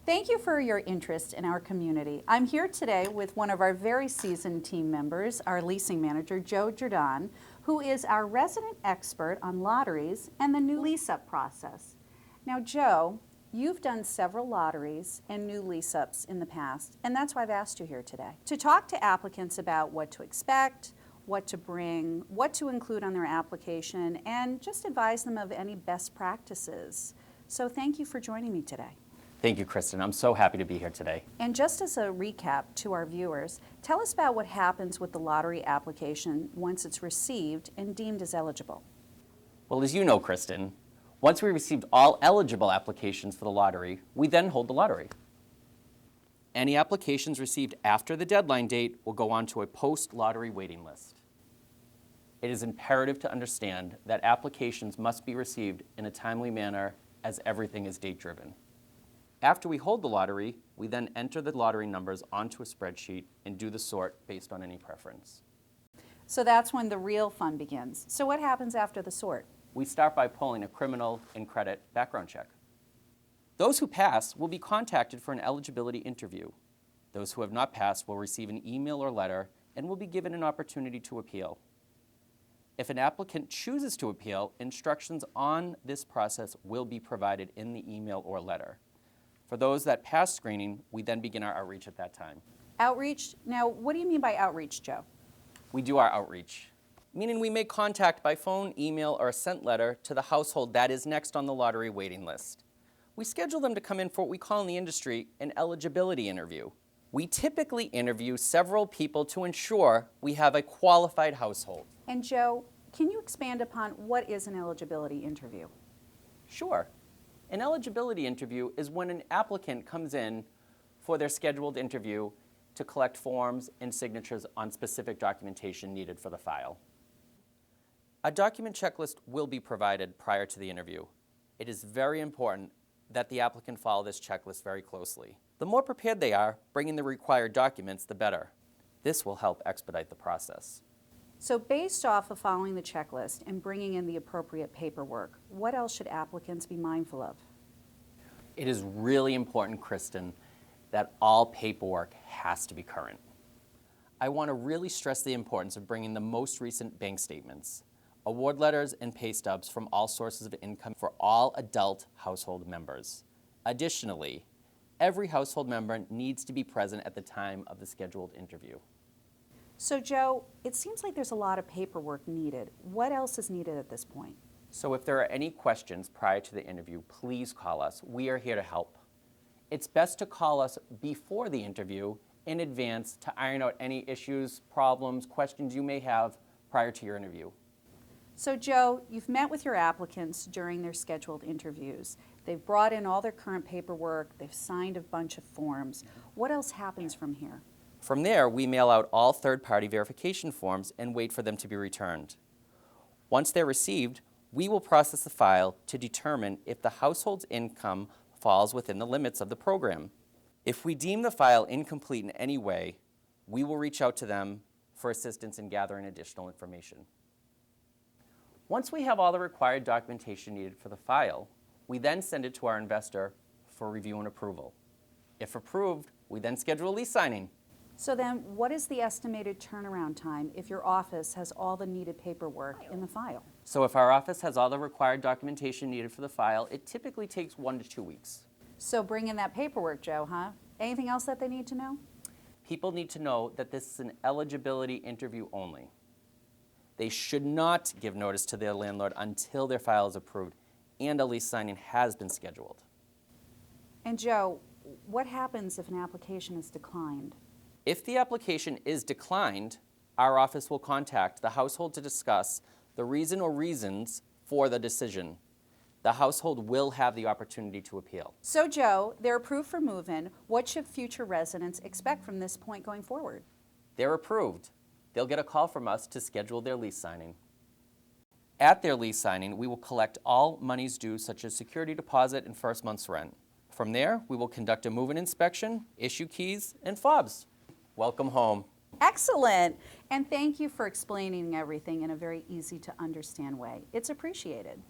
Thank you for your interest in our community. I'm here today with one of our very seasoned team members, our leasing manager, Joe Jordan, who is our resident expert on lotteries and the new lease-up process. Now, Joe, you've done several lotteries and new lease-ups in the past, and that's why I've asked you here today. To talk to applicants about what to expect, what to bring, what to include on their application, and just advise them of any best practices. So thank you for joining me today. Thank you, Kristen. I'm so happy to be here today. And just as a recap to our viewers, tell us about what happens with the lottery application once it's received and deemed as eligible. Well, as you know, Kristen, once we received all eligible applications for the lottery, we then hold the lottery. Any applications received after the deadline date will go on to a post-lottery waiting list. It is imperative to understand that applications must be received in a timely manner as everything is date-driven. After we hold the lottery, we then enter the lottery numbers onto a spreadsheet and do the sort based on any preference. So that's when the real fun begins. So what happens after the sort? We start by pulling a criminal and credit background check. Those who pass will be contacted for an eligibility interview. Those who have not passed will receive an email or letter and will be given an opportunity to appeal. If an applicant chooses to appeal, instructions on this process will be provided in the email or letter. For those that pass screening, we then begin our outreach at that time. Outreach? Now, what do you mean by outreach, Joe? We do our outreach, meaning we make contact by phone, email, or a sent letter to the household that is next on the lottery waiting list. We schedule them to come in for what we call in the industry an eligibility interview. We typically interview several people to ensure we have a qualified household. And Joe, can you expand upon what is an eligibility interview? Sure. An eligibility interview is when an applicant comes in for their scheduled interview to collect forms and signatures on specific documentation needed for the file. A document checklist will be provided prior to the interview. It is very important that the applicant follow this checklist very closely. The more prepared they are, bringing the required documents, the better. This will help expedite the process. So based off of following the checklist and bringing in the appropriate paperwork, what else should applicants be mindful of? It is really important, Kristen, that all paperwork has to be current. I want to really stress the importance of bringing the most recent bank statements, award letters, and pay stubs from all sources of income for all adult household members. Additionally, every household member needs to be present at the time of the scheduled interview. So Joe, it seems like there's a lot of paperwork needed. What else is needed at this point? So if there are any questions prior to the interview, please call us. We are here to help. It's best to call us before the interview in advance to iron out any issues, problems, questions you may have prior to your interview. So Joe, you've met with your applicants during their scheduled interviews. They've brought in all their current paperwork, they've signed a bunch of forms. What else happens from here? From there, we mail out all third-party verification forms and wait for them to be returned. Once they're received, we will process the file to determine if the household's income falls within the limits of the program. If we deem the file incomplete in any way, we will reach out to them for assistance in gathering additional information. Once we have all the required documentation needed for the file, we then send it to our investor for review and approval. If approved, we then schedule a lease signing. So then, what is the estimated turnaround time if your office has all the needed paperwork in the file? So if our office has all the required documentation needed for the file, it typically takes 1 to 2 weeks. So bring in that paperwork, Joe, huh? Anything else that they need to know? People need to know that this is an eligibility interview only. They should not give notice to their landlord until their file is approved and a lease signing has been scheduled. And Joe, what happens if an application is declined? If the application is declined, our office will contact the household to discuss the reason or reasons for the decision. The household will have the opportunity to appeal. So Joe, they're approved for move-in. What should future residents expect from this point going forward? They're approved. They'll get a call from us to schedule their lease signing. At their lease signing, we will collect all monies due, such as security deposit and first month's rent. From there, we will conduct a move-in inspection, issue keys, and fobs. Welcome home. Excellent. And thank you for explaining everything in a very easy to understand way. It's appreciated.